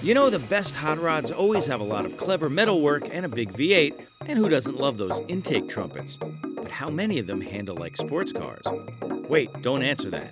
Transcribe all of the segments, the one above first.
You know, the best hot rods always have a lot of clever metalwork and a big V8, and who doesn't love those intake trumpets? But how many of them handle like sports cars? Wait, don't answer that.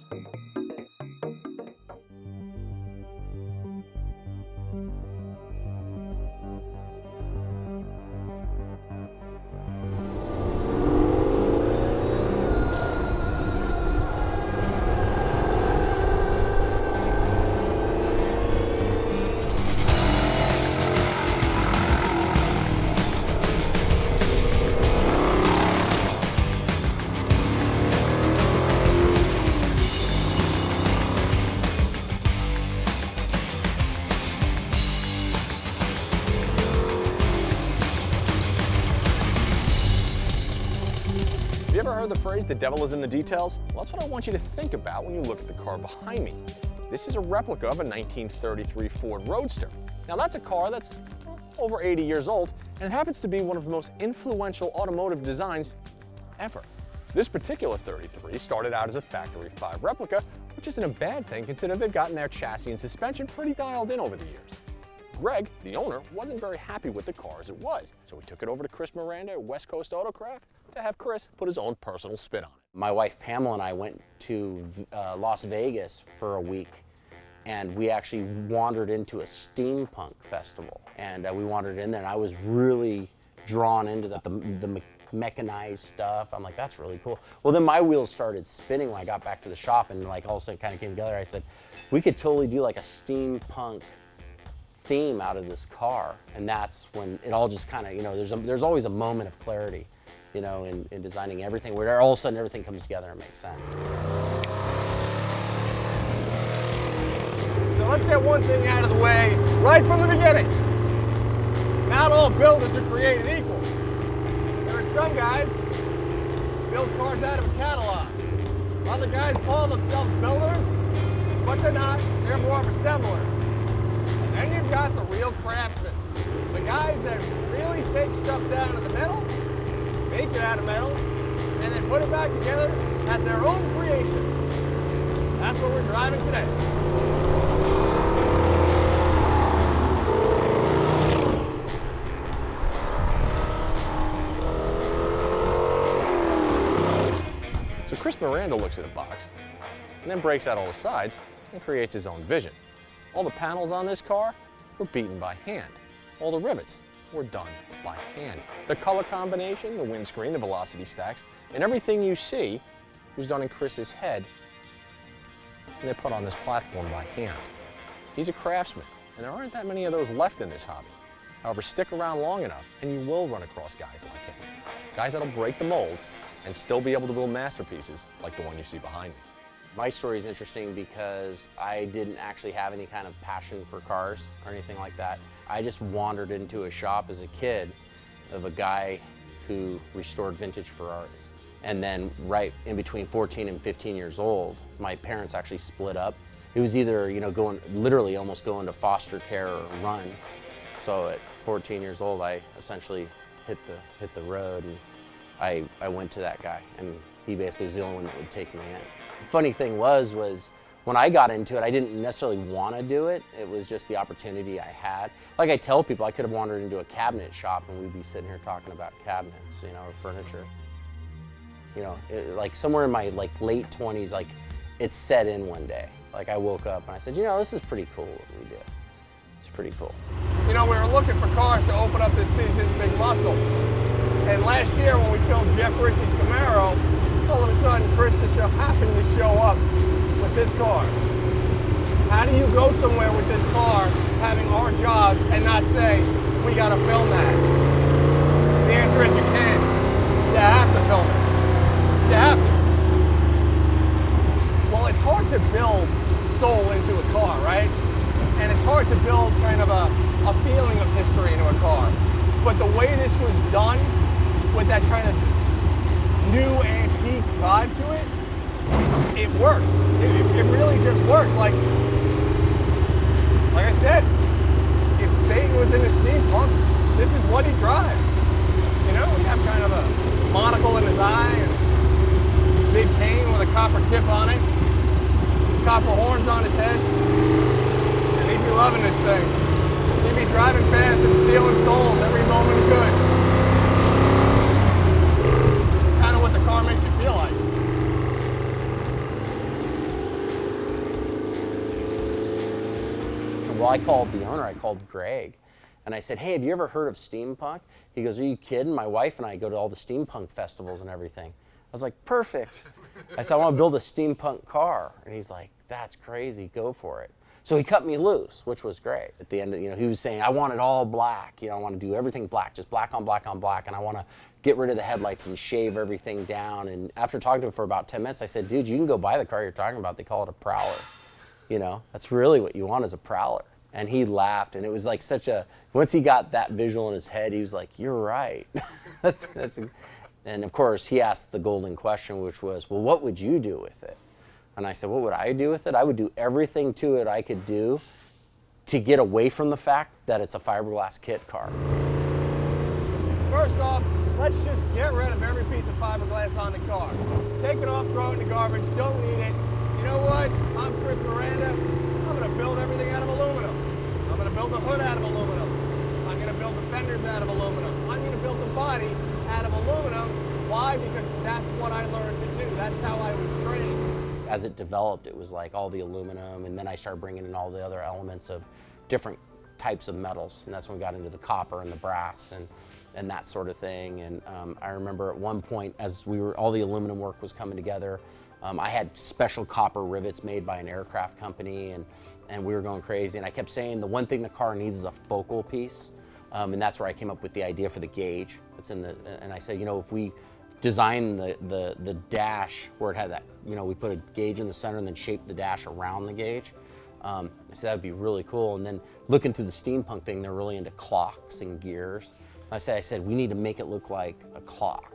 Have you ever heard the phrase, the devil is in the details? Well, that's what I want you to think about when you look at the car behind me. This is a replica of a 1933 Ford Roadster. Now that's a car that's over 80 years old, and it happens to be one of the most influential automotive designs ever. This particular 33 started out as a Factory 5 replica, which isn't a bad thing considering they've gotten their chassis and suspension pretty dialed in over the years. Greg, the owner, wasn't very happy with the car as it was, so he took it over to Chris Miranda at West Coast Autocraft to have Chris put his own personal spin on it. My wife Pamela and I went to Las Vegas for a week, and we actually wandered into a steampunk festival, and we wandered in there, and I was really drawn into the mechanized stuff. I'm like, that's really cool. Well, then my wheels started spinning when I got back to the shop, and like all of a sudden kind of came together. I said, we could totally do like a steampunk theme out of this car, and that's when it all just kind of, you know, there's always a moment of clarity, you know, in designing everything, where all of a sudden everything comes together and makes sense. So let's get one thing out of the way right from the beginning. Not all builders are created equal. There are some guys who build cars out of a catalog. Other guys call themselves builders, but they're not. They're more of assemblers. And then you've got the real craftsmen, the guys that really take stuff down to the metal, make it out of metal, and then put it back together at their own creation. That's what we're driving today. So Chris Miranda looks at a box and then breaks out all the sides and creates his own vision. All the panels on this car were beaten by hand. All the rivets were done by hand. The color combination, the windscreen, the velocity stacks, and everything you see was done in Chris's head, and they're put on this platform by hand. He's a craftsman, and there aren't that many of those left in this hobby. However, stick around long enough, and you will run across guys like him. Guys that'll break the mold and still be able to build masterpieces like the one you see behind me. My story is interesting because I didn't actually have any kind of passion for cars or anything like that. I just wandered into a shop as a kid of a guy who restored vintage Ferraris. And then right in between 14 and 15 years old, my parents actually split up. It was either, you know, literally almost going to foster care or run. So at 14 years old, I essentially hit the road, and I went to that guy, and he basically was the only one that would take me in. The funny thing was when I got into it, I didn't necessarily want to do it. It was just the opportunity I had. Like I tell people, I could have wandered into a cabinet shop and we'd be sitting here talking about cabinets, you know, or furniture. You know, like somewhere in my late 20s, like it set in one day. Like I woke up and I said, you know, this is pretty cool what we do. It's pretty cool. You know, we were looking for cars to open up this season's big muscle. And last year when we filmed Jeff Ritchie's Camaro, all of a sudden Chris just happened to show up with this car. How do you go somewhere with this car having our jobs and not say, we gotta film that? The answer is you can. You have to film it. You have to. Well, it's hard to build soul into a car, right? And it's hard to build kind of a feeling of history into a car. But the way this was done, with that kind of new antique vibe to it, it works. It really just works. Like I said, if Satan was into steampunk, this is what he'd drive. You know, he'd have kind of a monocle in his eye and big cane with a copper tip on it, copper horns on his head, and he'd be loving this thing. He'd be driving fast and stealing souls every moment he could. Kind of what the car makes you feel like. Well, I called the owner, I called Greg, and I said, hey, have you ever heard of Steampunk? He goes, are you kidding? My wife and I go to all the Steampunk festivals and everything. I was like, perfect. I said, I want to build a Steampunk car. And he's like, that's crazy, go for it. So he cut me loose, which was great. At the end, he was saying, I want it all black. I want to do everything black, just black on black on black, and I want to get rid of the headlights and shave everything down. And after talking to him for about 10 minutes, I said, dude, you can go buy the car you're talking about. They call it a Prowler. That's really what you want is a Prowler. And he laughed, and it was like once he got that visual in his head, he was like, you're right. And of course, he asked the golden question, which was, well, what would you do with it? And I said, what would I do with it? I would do everything to it I could do to get away from the fact that it's a fiberglass kit car. First off, let's just get rid of every piece of fiberglass on the car. Take it off, throw it in the garbage, don't need it. You know what? I'm Chris Miranda. I'm going to build everything out of aluminum. I'm going to build the hood out of aluminum. I'm going to build the fenders out of aluminum. I'm going to build the body out of aluminum. Why? Because that's what I learned to do. That's how I was trained. As it developed, it was like all the aluminum, and then I started bringing in all the other elements of different types of metals, and that's when we got into the copper and the brass and that sort of thing. And I remember at one point, as all the aluminum work was coming together, I had special copper rivets made by an aircraft company, and we were going crazy. And I kept saying the one thing the car needs is a focal piece, and that's where I came up with the idea for the gauge. And I said, if we design the dash where it had that, we put a gauge in the center and then shape the dash around the gauge. I said that would be really cool. And then looking through the steampunk thing, they're really into clocks and gears. I said we need to make it look like a clock.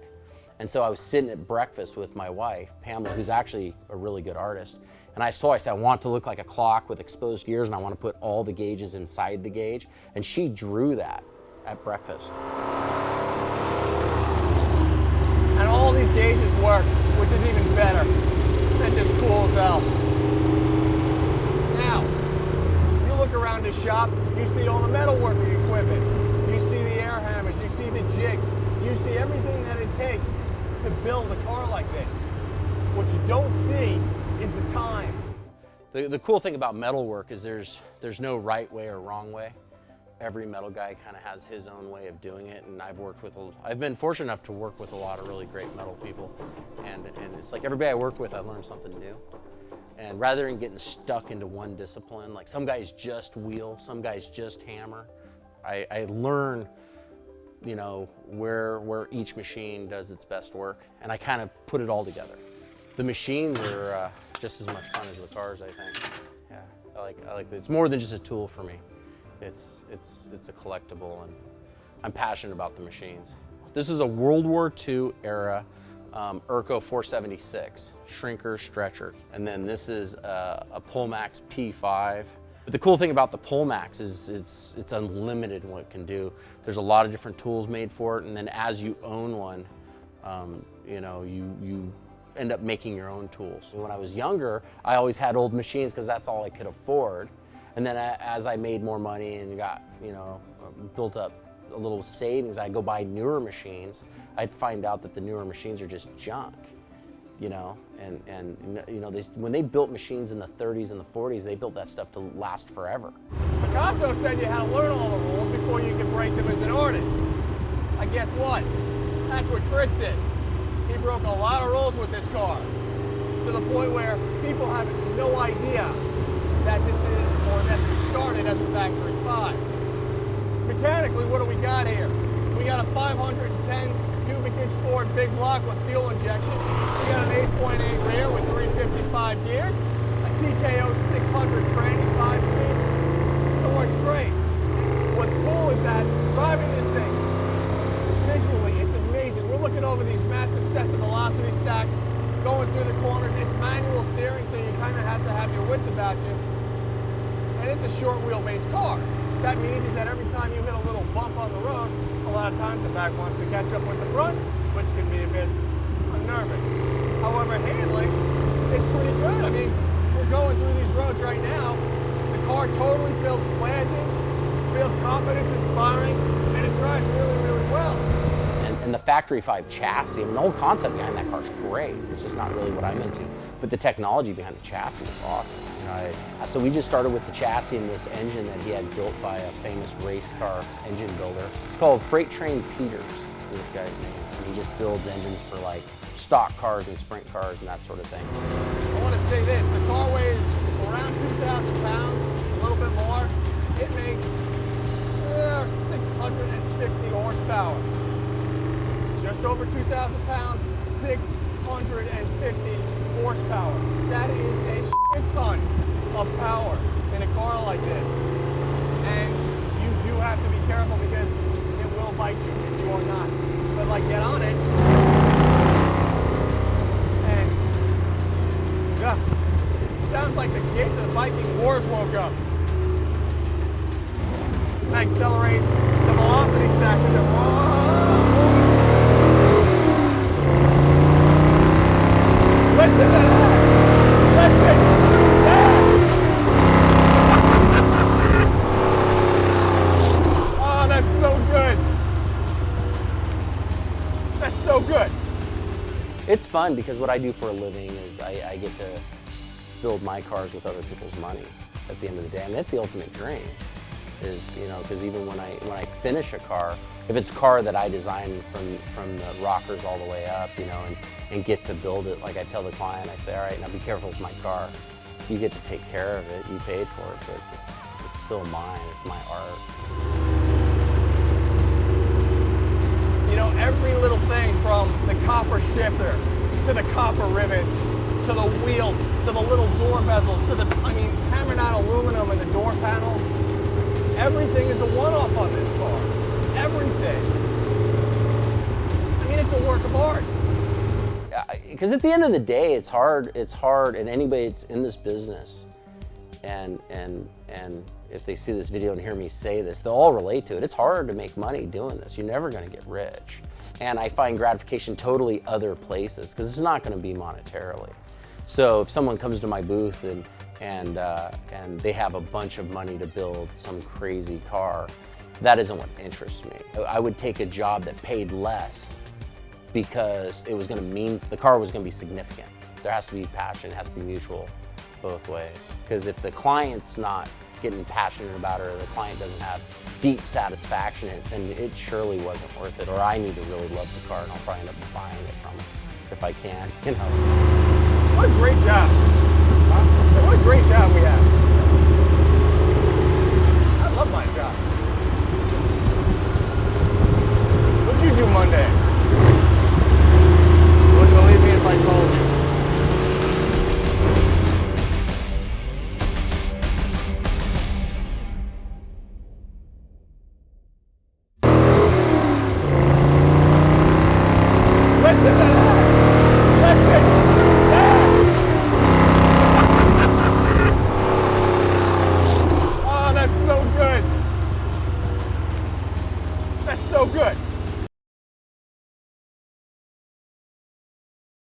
And so I was sitting at breakfast with my wife, Pamela, who's actually a really good artist. And I said, I want it to look like a clock with exposed gears, and I want to put all the gauges inside the gauge. And she drew that at breakfast. And all these gauges work, which is even better. That just cool as hell. Now, you look around this shop, you see all the metalworking equipment. You see the air hammers, you see the jigs, you see everything that it takes to build a car like this. What you don't see is the time. The cool thing about metalwork is there's no right way or wrong way. Every metal guy kind of has his own way of doing it, and I've been fortunate enough to work with a lot of really great metal people, and it's like everybody I work with, I learn something new. And rather than getting stuck into one discipline, like some guys just wheel, some guys just hammer, I learn, where each machine does its best work, and I kind of put it all together. The machines are just as much fun as the cars, I think. Yeah, I like it. It's more than just a tool for me. It's a collectible, and I'm passionate about the machines. This is a World War II era Urco 476, shrinker, stretcher. And then this is a Pullmax P5. But the cool thing about the Pullmax is it's unlimited in what it can do. There's a lot of different tools made for it, and then as you own one, you end up making your own tools. When I was younger, I always had old machines because that's all I could afford. And then as I made more money and got, built up a little savings, I'd go buy newer machines. I'd find out that the newer machines are just junk, when they built machines in the 30s and the 40s, they built that stuff to last forever. Picasso said you had to learn all the rules before you could break them as an artist. And guess what? That's what Chris did. He broke a lot of rules with this car, to the point where people have no idea that this is, or that this started as a factory 5. Mechanically, what do we got here? We got a 510 cubic inch Ford big block with fuel injection. We got an 8.8 rear with 355 gears, a TKO 600 training 5-speed. It works great. What's cool is that driving this thing, visually, it's amazing. We're looking over these massive sets of velocity stacks, going through the corners. It's manual steering, so you kind of have to have your wits about you. And it's a short wheelbase car. That means is that every time you hit a little bump on the road, a lot of times the back wants to catch up with the front, which can be a bit unnerving. However, handling is pretty good. I mean, we're going through these roads right now. The car totally feels landing, feels confidence inspiring, and it drives really, really well. And the Factory 5 chassis, I mean, the whole concept behind that car is great. It's just not really what I'm into. But the technology behind the chassis is awesome. You know, so we just started with the chassis and this engine that he had built by a famous race car engine builder. It's called Freight Train Peters, is this guy's name. And he just builds engines for like stock cars and sprint cars and that sort of thing. I want to say this, the car weighs around 2,000 pounds, a little bit more. It makes 650 horsepower. Just over 2,000 pounds, 650 horsepower. That is a shit ton of power in a car like this. And you do have to be careful because it will bite you if you are not. But like, get on it. And yeah, sounds like the gates of the Viking Wars woke up. Accelerate the velocity stacks and just listen to that! Listen to that! Oh, that's so good. That's so good. It's fun because what I do for a living is I get to build my cars with other people's money at the end of the day. And that's the ultimate dream. Is, you know, because even when I finish a car, if it's a car that I designed from the rockers all the way up, you know, and get to build it, like I tell the client, I say, all right, now be careful with my car. You get to take care of it, you paid for it, but it's still mine, it's my art. You know, every little thing from the copper shifter, to the copper rivets, to the wheels, to the little door bezels, to the, hammered out aluminum and the door panels, everything is a one-off on this car. Everything. I mean, it's a work of art. Because at the end of the day, it's hard, and anybody that's in this business, and if they see this video and hear me say this, they'll all relate to it. It's hard to make money doing this. You're never gonna get rich. And I find gratification totally other places, because it's not gonna be monetarily. So if someone comes to my booth and they have a bunch of money to build some crazy car, that isn't what interests me. I would take a job that paid less because it was going to mean the car was going to be significant. There has to be passion, it has to be mutual both ways. Because if the client's not getting passionate about it, or the client doesn't have deep satisfaction in it, then it surely wasn't worth it. Or I need to really love the car, and I'll probably end up buying it from it if I can, you know. What a great job. What a great job we have. I love my job.